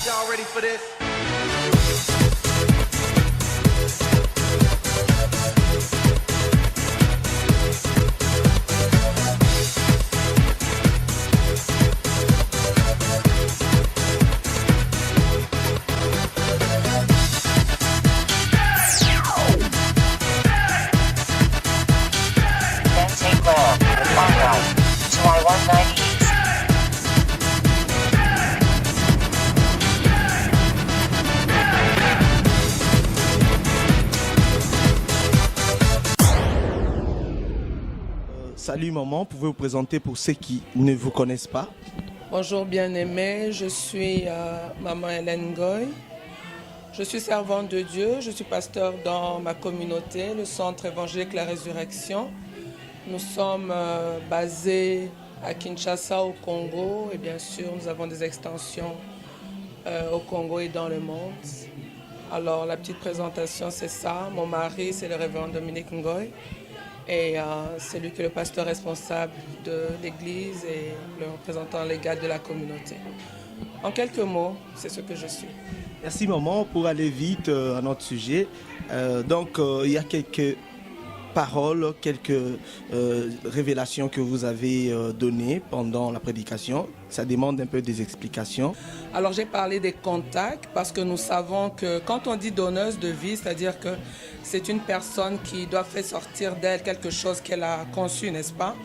Y'all ready for this? Then take left, on right, to I-190 East. Salut maman, pouvez vous présenter pour ceux qui ne vous connaissent pas? Bonjour bien-aimés, je suis maman Hélène Goy. Je suis servante de Dieu, je suis pasteur dans ma communauté, le Centre évangélique La Résurrection. Nous sommes basés à Kinshasa au Congo et bien sûr nous avons des extensions au Congo et dans le monde. Alors la petite présentation c'est ça, mon mari c'est le révérend Dominique Ngoy. Et c'est lui qui est le pasteur responsable de l'église et le représentant légal de la communauté. En quelques mots, c'est ce que je suis. Merci maman, pour aller vite à notre sujet. Il y a quelques paroles, quelques révélations que vous avez données pendant la prédication. Ça demande un peu des explications. Alors j'ai parlé des contacts parce que nous savons que quand on dit donneuse de vie, c'est-à-dire que c'est une personne qui doit faire sortir d'elle quelque chose qu'elle a conçu, n'est-ce pas?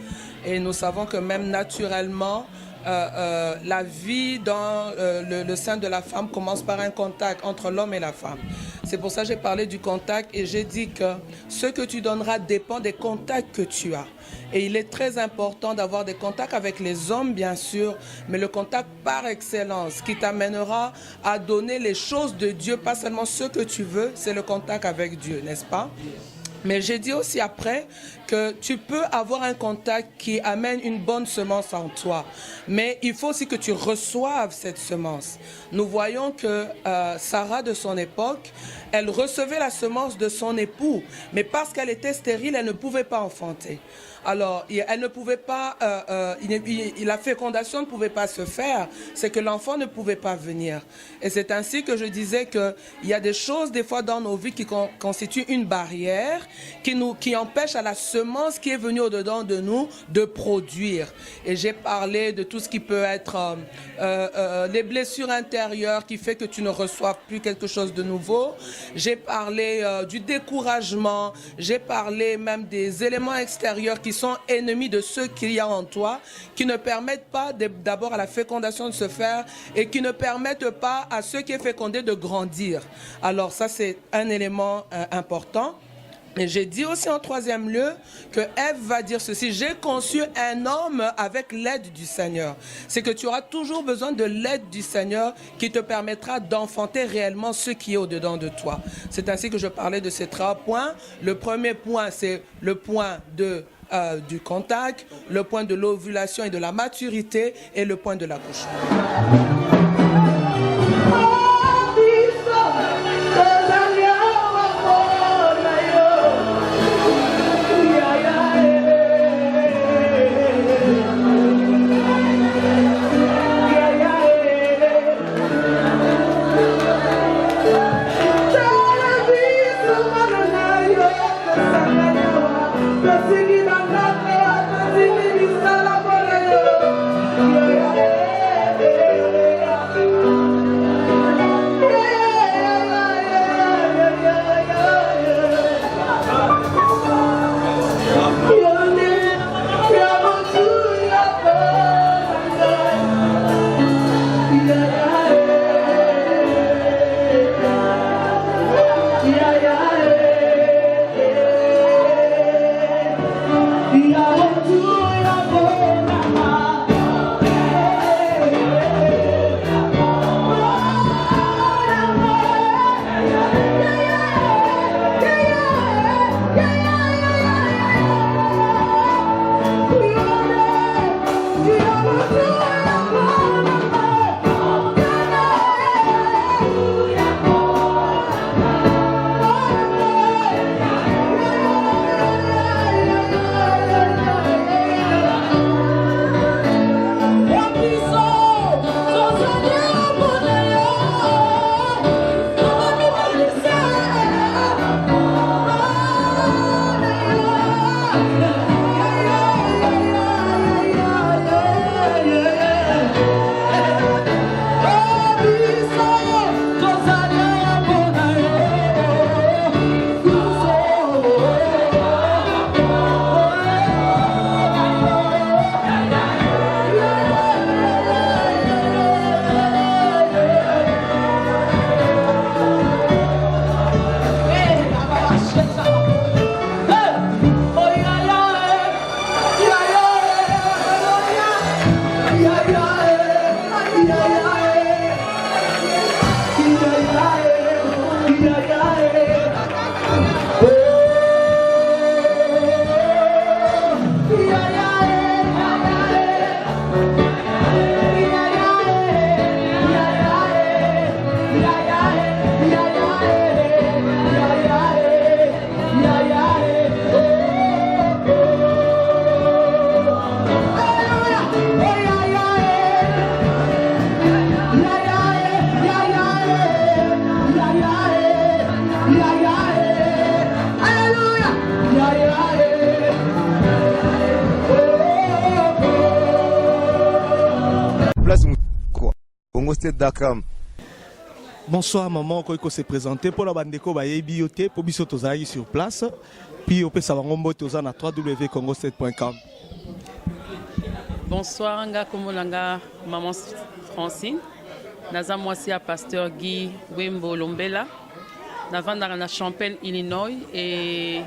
Et nous savons que même naturellement, la vie dans le sein de la femme commence par un contact entre l'homme et la femme. C'est pour ça que j'ai parlé du contact et j'ai dit que ce que tu donneras dépend des contacts que tu as. Et il est très important d'avoir des contacts avec les hommes, bien sûr, mais le contact par excellence qui t'amènera à donner les choses de Dieu, pas seulement ce que tu veux, c'est le contact avec Dieu, n'est-ce pas? Mais j'ai dit aussi après que tu peux avoir un contact qui amène une bonne semence en toi. Mais il faut aussi que tu reçoives cette semence. Nous voyons que Sarah de son époque, elle recevait la semence de son époux. Mais parce qu'elle était stérile, elle ne pouvait pas enfanter. Alors, elle ne pouvait pas, la fécondation ne pouvait pas se faire, c'est que l'enfant ne pouvait pas venir. Et c'est ainsi que je disais qu'il y a des choses, des fois, dans nos vies qui constituent une barrière, qui empêche à la semence qui est venue au-dedans de nous de produire. Et j'ai parlé de tout ce qui peut être les blessures intérieures qui fait que tu ne reçois plus quelque chose de nouveau. J'ai parlé du découragement, j'ai parlé même des éléments extérieurs qui sont ennemis de ceux qu'il y a en toi, qui ne permettent pas d'abord à la fécondation de se faire et qui ne permettent pas à ceux qui est fécondé de grandir. Alors ça c'est un élément important. Et j'ai dit aussi en troisième lieu que Ève va dire ceci: j'ai conçu un homme avec l'aide du Seigneur. C'est que tu auras toujours besoin de l'aide du Seigneur qui te permettra d'enfanter réellement ce qui est au-dedans de toi. C'est ainsi que je parlais de ces trois points. Le premier point, c'est le point du contact, le point de l'ovulation et de la maturité et le point de l'accouchement. Congo State Dakar. Bonsoir maman, Koiko s'est présenté pour la bandeko baye bioté pour biso tozali sur place. Puis au pesa bangombo tozana www.congo7.com. Bonsoir nga komolanga maman Francine. Naza mwasi à pasteur Guy Wembo Lombela. Navandaka na Champaign, Illinois et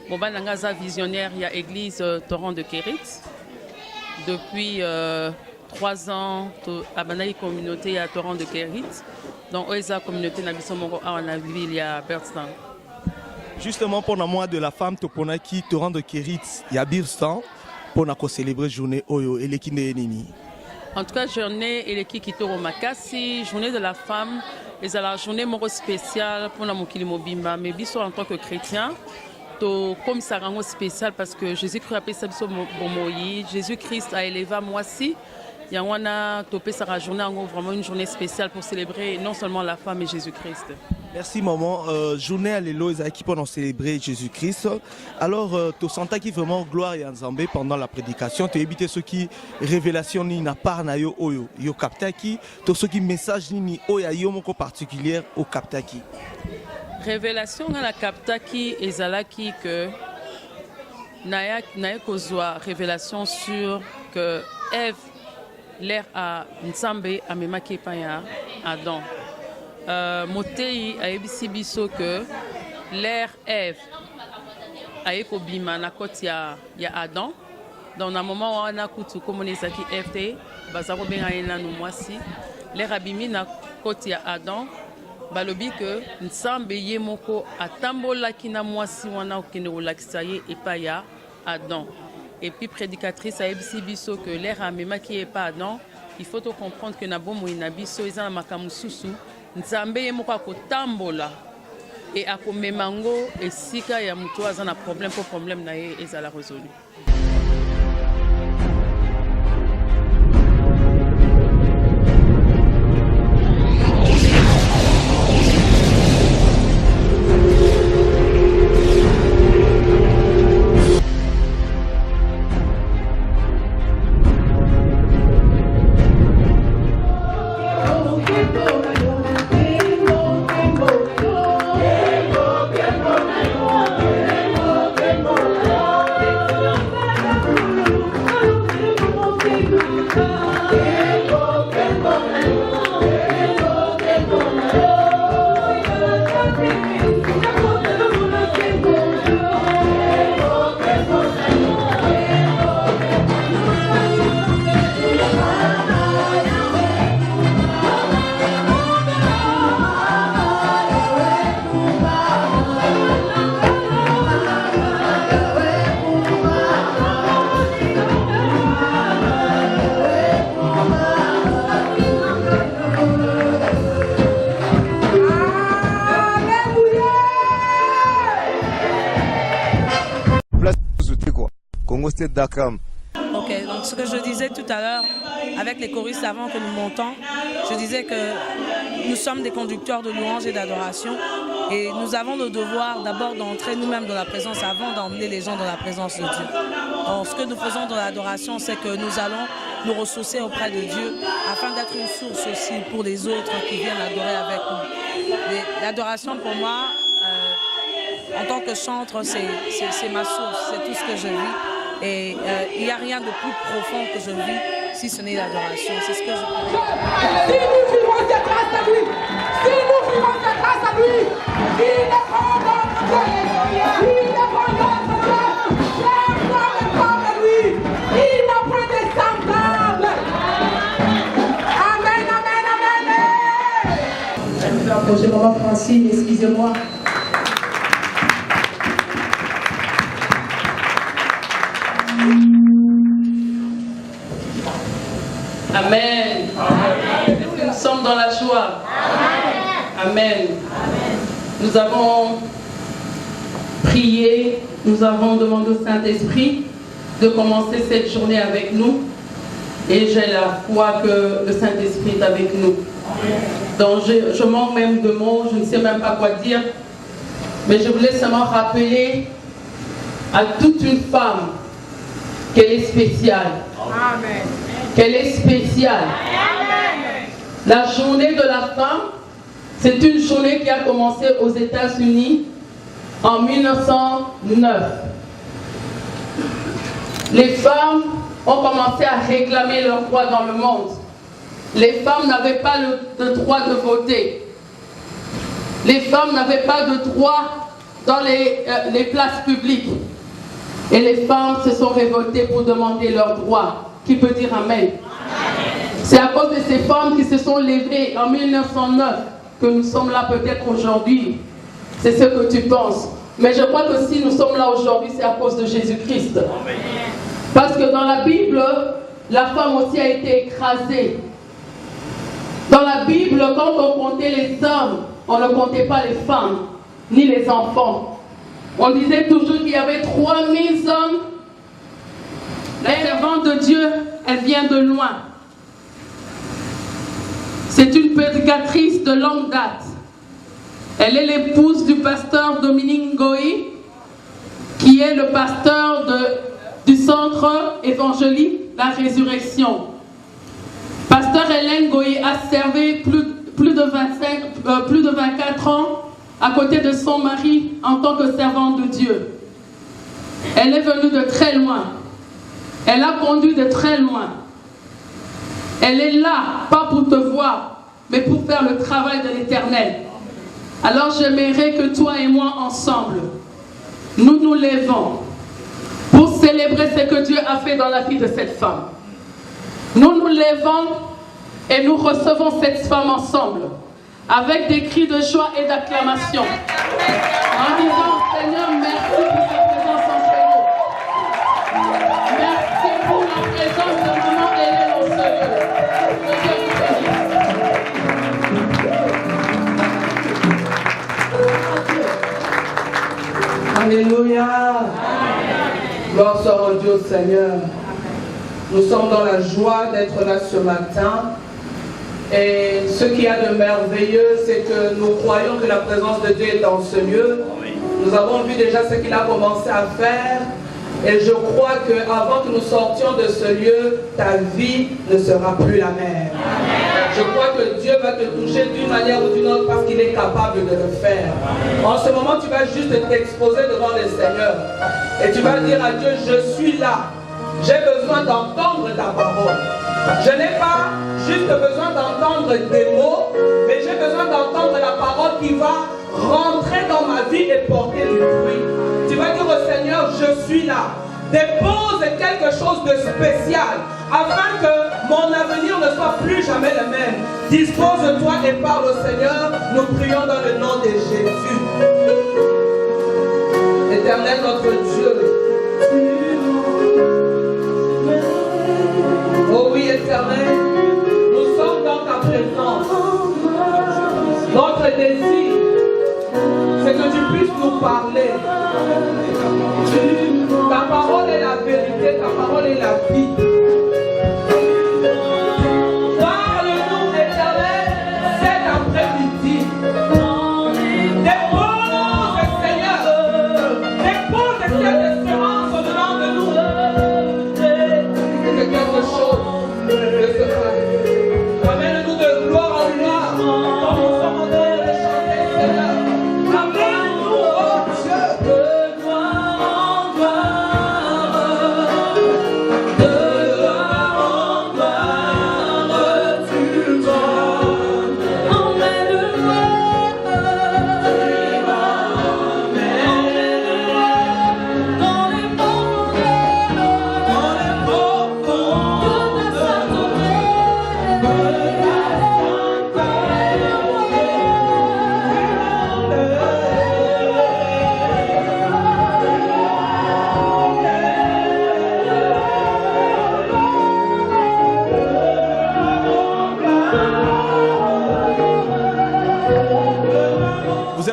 Boba nanga za visionnaire il y a église Torrent de Kérit. Depuis 3 ans à Banali communauté à Torrent de Kérit. Donc Oeza communauté na biso moko a na ville ya Bertstown. Justement pour le mois de la femme topona qui Torrent de Kérit ya Bertstown pour na ko célébrer journée Oyo et l'équipe de Nini. En tout cas, journée et l'équipe qui tourne au Makassi, journée de la femme, et c'est la journée moro spéciale pour la Mokili Mobimba. Mais biso en tant que chrétien, comme ça rend spécial parce que Jésus-Christ a appelé ça biso Momoyi, Jésus-Christ a élevé moi aussi. Il y a une journée vraiment une journée spéciale pour célébrer non seulement la femme et Jésus-Christ. Merci maman. Journée à l'élo, ils qui pendant célébrer Jésus-Christ. Alors, tu sens qui vraiment gloire et Nzambé pendant la prédication. Tu évites ce qui révélation ni na part na yo oyo. Yo capta qui, tout ce qui message ni oya yo moko particulière au capta qui. Révélation dans la capta qui ezalaki que naya kozwa révélation sur que Ève l'air à Nzambe a memaki pa ya Adam. Motei a ebisi biso que l'air Ève a ekobima na koti ya Adam. Dans un moment où on a kutu comme on ezaki Ève te bazako benga ena no mwasi l'air abimi na koti ya Adam. Balobi que Nzambe ye moko atambolaki na mwasi wana okende kolakisa ye epa ya Adam. Et puis prédicatrice a ebisi biso que l'air amema qui est pas Adam, il faut comprendre que na bomo ina biso eza na makamu susu Nzambe ye moko akotambola et akomemango esika ya muto aza na problème pour problème na ye ezala résolu. Congo State Dakar. Ok, donc ce que je disais tout à l'heure avec les choristes avant que nous montons, je disais que nous sommes des conducteurs de louanges et d'adoration et nous avons le devoir d'abord d'entrer nous-mêmes dans la présence avant d'emmener les gens dans la présence de Dieu. Alors, ce que nous faisons dans l'adoration, c'est que nous allons nous ressourcer auprès de Dieu afin d'être une source aussi pour les autres qui viennent adorer avec nous. L'adoration pour moi, en tant que chantre, c'est ma source, c'est tout ce que je vis. Et il n'y a rien de plus profond que je vis si ce n'est l'adoration. C'est ce que je peux dire. Si nous vivons cette grâce à lui, si nous vivons cette grâce à lui, il ne prend notre Dieu, il ne prend notre Dieu, personne comme lui, il n'a point de semblable. Amen, amen, amen. Je vais approcher maman Francine, excusez-moi. Thank you. Amen. Est-ce que nous sommes dans la joie? Amen. Nous avons prié, nous avons demandé au Saint-Esprit de commencer cette journée avec nous. Et j'ai la foi que le Saint-Esprit est avec nous. Donc je manque même de mots, je ne sais même pas quoi dire. Mais je voulais seulement rappeler à toute une femme qu'elle est spéciale. Amen. Qu'elle est spéciale. Amen. La journée de la femme, c'est une journée qui a commencé aux États-Unis en 1909. Les femmes ont commencé à réclamer leurs droits dans le monde. Les femmes n'avaient pas le droit de voter. Les femmes n'avaient pas de droit dans les places publiques. Et les femmes se sont révoltées pour demander leurs droits. Qui peut dire Amen? C'est à cause de ces femmes qui se sont levées en 1909 que nous sommes là peut-être aujourd'hui. C'est ce que tu penses. Mais je crois que si nous sommes là aujourd'hui, c'est à cause de Jésus-Christ. Parce que dans la Bible, la femme aussi a été écrasée. Dans la Bible, quand on comptait les hommes, on ne comptait pas les femmes, ni les enfants. On disait toujours qu'il y avait 3000 hommes. La servante de Dieu, elle vient de loin. C'est une prédicatrice de longue date. Elle est l'épouse du pasteur Dominique Ngoï, qui est le pasteur du centre évangélique La Résurrection. Pasteur Hélène Ngoï a servi plus de 24 ans à côté de son mari en tant que servante de Dieu. Elle est venue de très loin. Elle a conduit de très loin. Elle est là, pas pour te voir, mais pour faire le travail de l'Éternel. Alors j'aimerais que toi et moi ensemble, nous nous levons pour célébrer ce que Dieu a fait dans la vie de cette femme. Nous nous levons et nous recevons cette femme ensemble, avec des cris de joie et d'acclamation, en disant Seigneur, merci pour ta présence entre nous. Merci pour la présence de maman Hélène en ce lieu. Que Dieu vous bénisse. Alléluia. Gloire soit rendue au Seigneur. Nous sommes dans la joie d'être là ce matin. Et ce qu'il y a de merveilleux, c'est que nous croyons que la présence de Dieu est dans ce lieu. Nous avons vu déjà ce qu'il a commencé à faire. Et je crois qu'avant que nous sortions de ce lieu, ta vie ne sera plus la même. Je crois que Dieu va te toucher d'une manière ou d'une autre parce qu'il est capable de le faire. En ce moment, tu vas juste t'exposer devant le Seigneur. Et tu vas dire à Dieu, je suis là. J'ai besoin d'entendre ta parole. Je n'ai pas juste besoin d'entendre des mots, mais j'ai besoin d'entendre la parole qui va rentrer dans ma vie et porter du fruit. Tu vas dire au Seigneur, je suis là. Dépose quelque chose de spécial afin que mon avenir ne soit plus jamais le même. Dispose-toi et parle au Seigneur. Nous prions dans le nom de Jésus. Éternel notre Dieu. Oh oui, Éternel, nous sommes dans ta présence. Notre désir, c'est que tu puisses nous parler. Ta parole est la vérité, ta parole est la vie. Parle-nous, Éternel, cet après-midi. Dépose, Seigneur, dépose cette espérance au-dedans de nous. Que quelque chose ne se passe. Amène-nous de gloire en gloire, comme nous sommes en train de chanter, Seigneur. Amène-nous, oh Dieu, de gloire en gloire.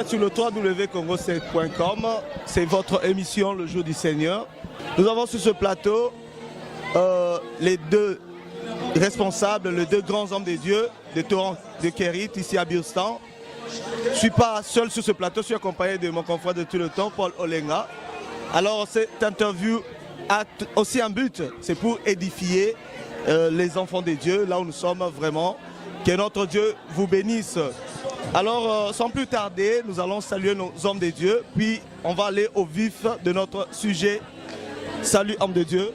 êtes sur le www.congo7.com. C'est votre émission Le Jour du Seigneur. Nous avons sur ce plateau les deux responsables, les deux grands hommes de Dieu de Torrent de Kérit, ici à Birstan. Je ne suis pas seul sur ce plateau, je suis accompagné de mon confrère de tout le temps, Paul Olenga. Alors cette interview a aussi un but, c'est pour édifier les enfants de Dieu, là où nous sommes vraiment. Que notre Dieu vous bénisse. Alors, sans plus tarder, nous allons saluer nos hommes de Dieu, puis on va aller au vif de notre sujet. Salut, homme de Dieu.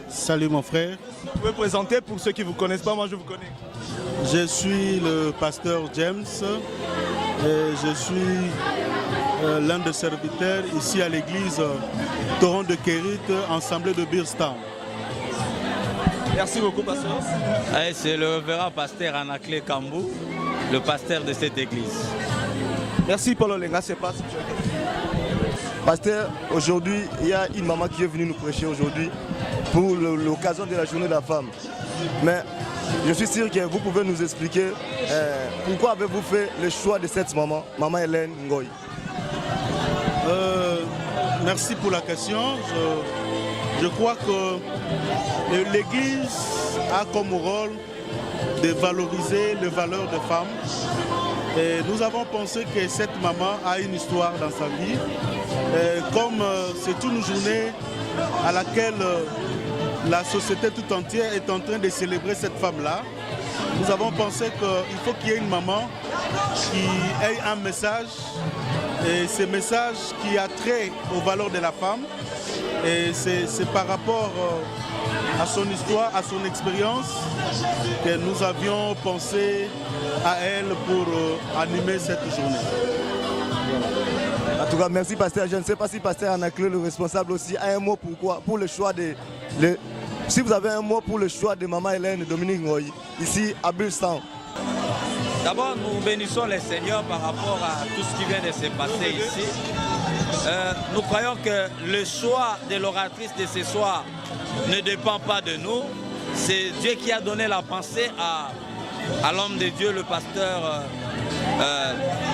Salut mon frère. Vous pouvez présenter pour ceux qui ne vous connaissent pas, moi je vous connais. Je suis le pasteur James et je suis l'un des serviteurs ici à l'église Torrent de Kérit, ensemble de Birstan. Merci beaucoup, pasteur. C'est le révérend pasteur Anaclé Kambou, le pasteur de cette église. Merci Paul Olenga, c'est pas. Pasteur, aujourd'hui, il y a une maman qui est venue nous prêcher aujourd'hui pour l'occasion de la journée de la femme. Mais je suis sûr que vous pouvez nous expliquer pourquoi avez-vous fait le choix de cette maman, Maman Hélène Ngoy. Merci pour la question. Je crois que l'Église a comme rôle de valoriser les valeurs des femmes. Et nous avons pensé que cette maman a une histoire dans sa vie. Et comme c'est une journée à laquelle la société tout entière est en train de célébrer cette femme-là, nous avons pensé qu'il faut qu'il y ait une maman qui ait un message. Et ce message qui a trait aux valeurs de la femme. Et c'est par rapport à son histoire, à son expérience, que nous avions pensé à elle pour animer cette journée. En tout cas, merci pasteur. Je ne sais pas si pasteur Anaclé, le responsable aussi, a un mot pour le choix de... Si vous avez un mot pour le choix de Maman Hélène Dominique Ngoy, ici à Birstan. D'abord, nous bénissons les Seigneurs par rapport à tout ce qui vient de se passer ici. Nous croyons que le choix de l'oratrice de ce soir ne dépend pas de nous. C'est Dieu qui a donné la pensée à l'homme de Dieu, le pasteur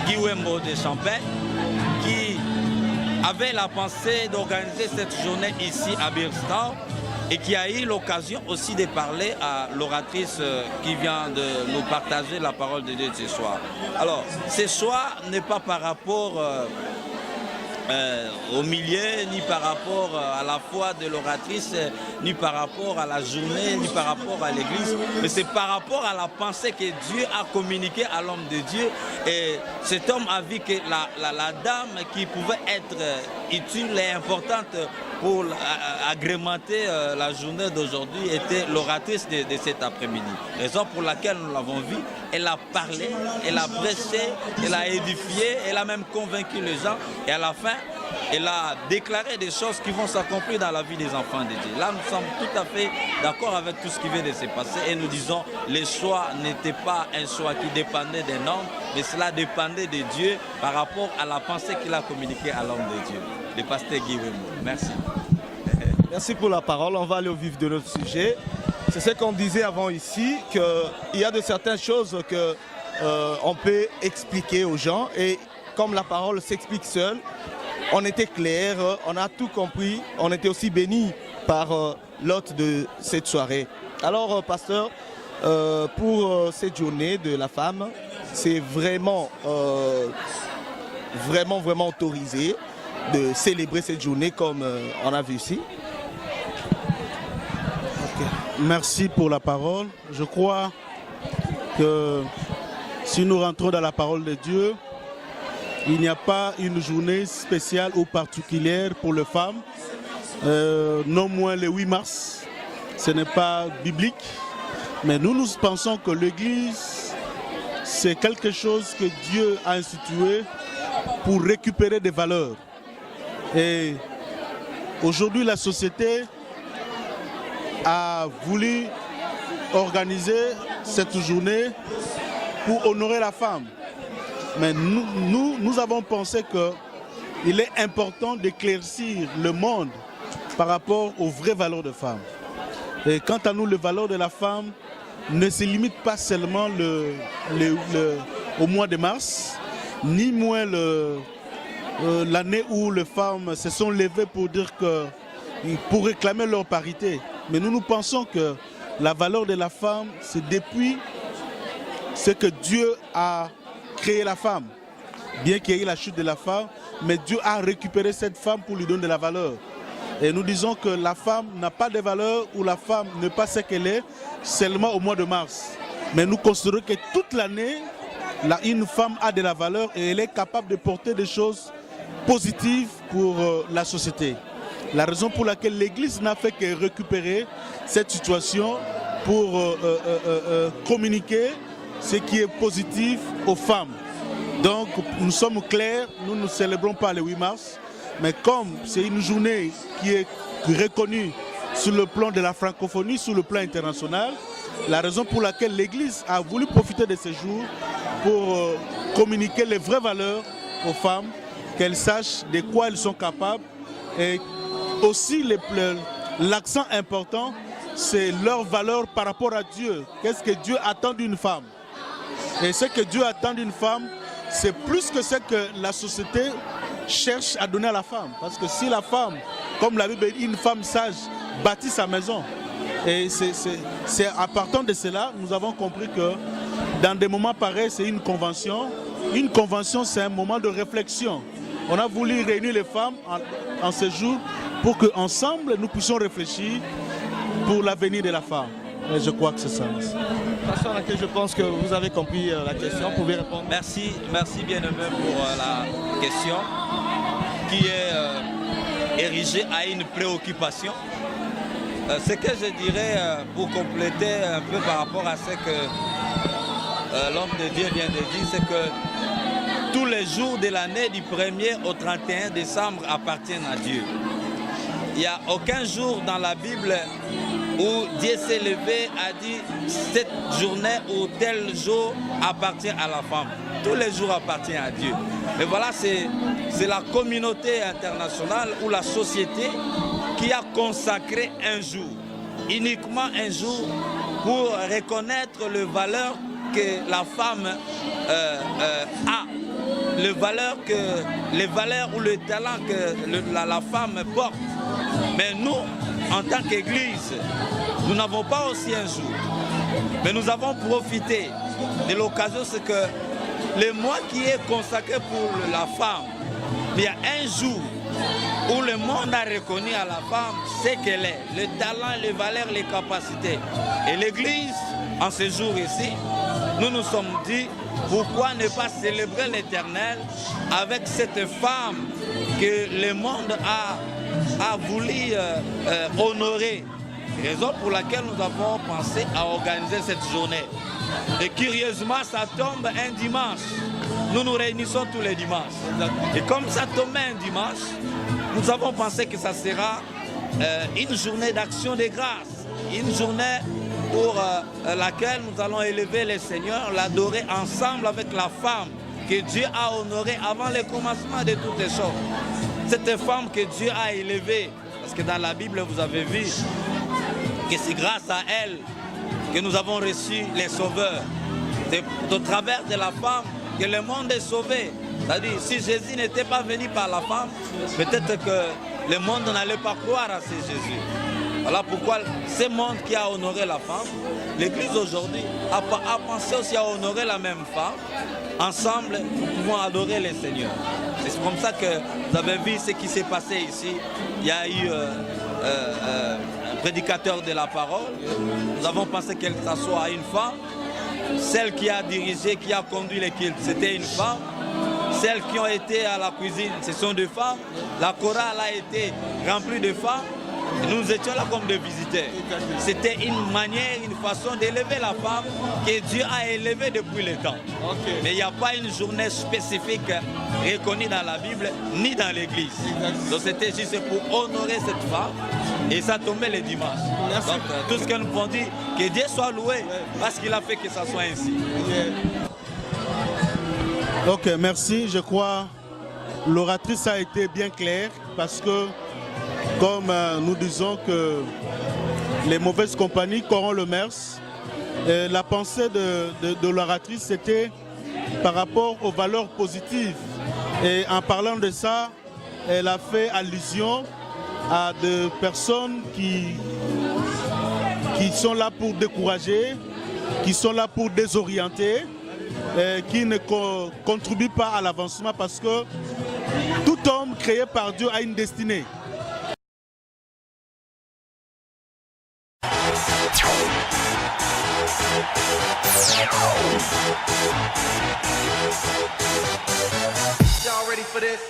Guy Wembo de Champagne, qui avait la pensée d'organiser cette journée ici à Birstan et qui a eu l'occasion aussi de parler à l'oratrice qui vient de nous partager la parole de Dieu ce soir. Alors, ce soir n'est pas par rapport au milieu, ni par rapport à la foi de l'oratrice, ni par rapport à la journée, ni par rapport à l'église, mais c'est par rapport à la pensée que Dieu a communiquée à l'homme de Dieu. Et cet homme a vu que la dame qui pouvait être utile et importante pour agrémenter la journée d'aujourd'hui était l'oratrice de cet après-midi. Raison pour laquelle nous l'avons vue, elle a parlé, elle a prêché, elle a édifié, elle a même convaincu les gens et à la fin, elle a déclaré des choses qui vont s'accomplir dans la vie des enfants de Dieu. Là, nous sommes tout à fait d'accord avec tout ce qui vient de se passer et nous disons le choix n'était pas un choix qui dépendait d'un homme, mais cela dépendait de Dieu par rapport à la pensée qu'il a communiquée à l'homme de Dieu, le pasteur Guy Wembo. Merci. Merci pour la parole. On va aller au vif de notre sujet. C'est ce qu'on disait avant ici, qu'il y a de certaines choses qu'on peut expliquer aux gens et comme la parole s'explique seule, on était clair, on a tout compris, on était aussi bénis par l'hôte de cette soirée. Alors, pasteur, pour cette journée de la femme, c'est vraiment autorisé de célébrer cette journée comme on a vu ici. Okay. Merci pour la parole. Je crois que si nous rentrons dans la parole de Dieu, il n'y a pas une journée spéciale ou particulière pour les femmes, non moins le 8 mars. Ce n'est pas biblique, mais nous pensons que l'Église, c'est quelque chose que Dieu a institué pour récupérer des valeurs. Et aujourd'hui, la société a voulu organiser cette journée pour honorer la femme. Mais nous avons pensé qu'il est important d'éclaircir le monde par rapport aux vraies valeurs de femme. Et quant à nous, les valeurs de la femme ne se limitent pas seulement au mois de mars, ni moins l'année où les femmes se sont levées pour dire que, pour réclamer leur parité. Mais nous pensons que la valeur de la femme, c'est depuis ce que Dieu a créé la femme. Bien qu'il y ait la chute de la femme, mais Dieu a récupéré cette femme pour lui donner de la valeur. Et nous disons que la femme n'a pas de valeur ou la femme n'est pas ce qu'elle est seulement au mois de mars. Mais nous considérons que toute l'année, une femme a de la valeur et elle est capable de porter des choses positives pour la société. La raison pour laquelle l'Église n'a fait que récupérer cette situation pour communiquer ce qui est positif aux femmes. Donc nous sommes clairs, nous ne célébrons pas le 8 mars, mais comme c'est une journée qui est reconnue sur le plan de la francophonie, sur le plan international, la raison pour laquelle l'Église a voulu profiter de ce jour pour communiquer les vraies valeurs aux femmes, qu'elles sachent de quoi elles sont capables. Et aussi l'accent important, c'est leur valeur par rapport à Dieu. Qu'est-ce que Dieu attend d'une femme? Et ce que Dieu attend d'une femme, c'est plus que ce que la société cherche à donner à la femme. Parce que si la femme, comme la Bible dit, une femme sage bâtit sa maison. Et c'est à partir de cela, nous avons compris que dans des moments pareils, c'est une convention. Une convention, c'est un moment de réflexion. On a voulu réunir les femmes en ce jour pour qu'ensemble, nous puissions réfléchir pour l'avenir de la femme. Et je crois que c'est ça. Façon à laquelle je pense que vous avez compris la question, vous pouvez répondre. Merci bien-aimé pour la question qui est érigée à une préoccupation. Ce que je dirais pour compléter un peu par rapport à ce que l'homme de Dieu vient de dire, c'est que tous les jours de l'année du 1er au 31 décembre appartiennent à Dieu. Il n'y a aucun jour dans la Bible où Dieu s'est levé, a dit cette journée ou tel jour appartient à la femme. Tous les jours appartiennent à Dieu. Mais voilà, c'est la communauté internationale ou la société qui a consacré un jour, uniquement un jour, pour reconnaître les valeurs que la femme a, les valeurs ou le talent que la femme porte. Mais nous, en tant qu'Église, nous n'avons pas aussi un jour. Mais nous avons profité de l'occasion, c'est que le mois qui est consacré pour la femme, il y a un jour où le monde a reconnu à la femme ce qu'elle est, le talent, les valeurs, les capacités. Et l'Église, en ce jour ici, nous nous sommes dit, pourquoi ne pas célébrer l'Éternel avec cette femme que le monde a voulu honorer. Raison pour laquelle nous avons pensé à organiser cette journée. Et curieusement, ça tombe un dimanche. Nous nous réunissons tous les dimanches. Et comme ça tombe un dimanche, nous avons pensé que ça sera une journée d'action de grâce. Une journée pour laquelle nous allons élever le Seigneur, l'adorer ensemble avec la femme que Dieu a honorée avant le commencement de toutes les choses. Cette femme que Dieu a élevée, parce que dans la Bible vous avez vu que c'est grâce à elle que nous avons reçu les sauveurs. C'est au travers de la femme que le monde est sauvé. C'est-à-dire, si Jésus n'était pas venu par la femme, peut-être que le monde n'allait pas croire à ce Jésus. Voilà pourquoi ce monde qui a honoré la femme, l'Église aujourd'hui a pensé aussi à honorer la même femme. Ensemble, nous pouvons adorer le Seigneur. C'est comme ça que vous avez vu ce qui s'est passé ici. Il y a eu un prédicateur de la parole. Nous avons pensé que ça soit une femme. Celle qui a dirigé, qui a conduit les cultes, c'était une femme. Celles qui ont été à la cuisine, ce sont des femmes. La chorale a été remplie de femmes. Nous étions là comme des visiteurs. C'était une manière, une façon d'élever la femme que Dieu a élevée depuis le temps. Mais il n'y a pas une journée spécifique reconnue dans la Bible ni dans l'Église. Donc c'était juste pour honorer cette femme et ça tombait le dimanche. Donc tout ce que nous pouvons dire, que Dieu soit loué parce qu'il a fait que ça soit ainsi. Ok, merci. Je crois que l'oratrice a été bien claire parce que comme nous disons que les mauvaises compagnies corrompent le merce, la pensée de l'oratrice c'était par rapport aux valeurs positives. Et en parlant de ça, elle a fait allusion à des personnes qui sont là pour décourager, qui sont là pour désorienter, qui ne contribuent pas à l'avancement parce que tout homme créé par Dieu a une destinée. Y'all ready for this?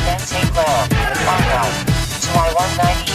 Then take left, 1 out, to I-190